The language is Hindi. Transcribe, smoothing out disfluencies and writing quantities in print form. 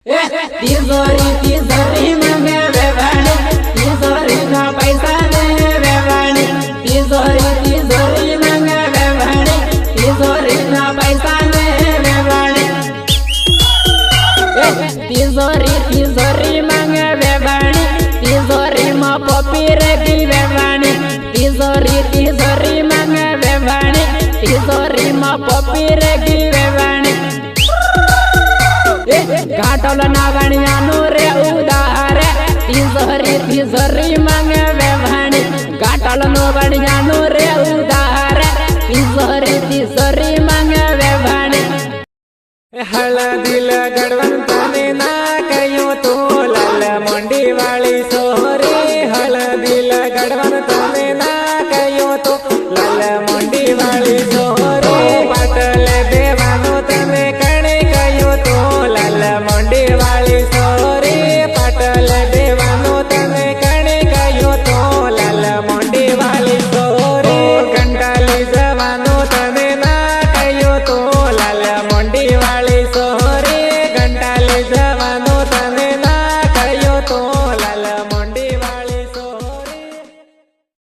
तिजोरी तिजोरी मांगे वेवाणी तिजोरी ना पैसा दे वेवाणी तिजोरी तिजोरी मांगे वेवाणी तिजोरी ना पैसा दे वेवाणी तिजोरी तिजोरी मांगे वेवाणी तिजोरी मा पपी रेगी वेवाणी तिजोरी तिजोरी मांगे वेवाणी तिजोरी मा पपी रेगी वेवाणी घाटल नागणिया रे उदार तिजोरी तिजोरी मांगे वेवाणी घाटल नागणिया रे उदार तिजोरी तिजोरी मांगे वेवाणी हळदीला गडवंताने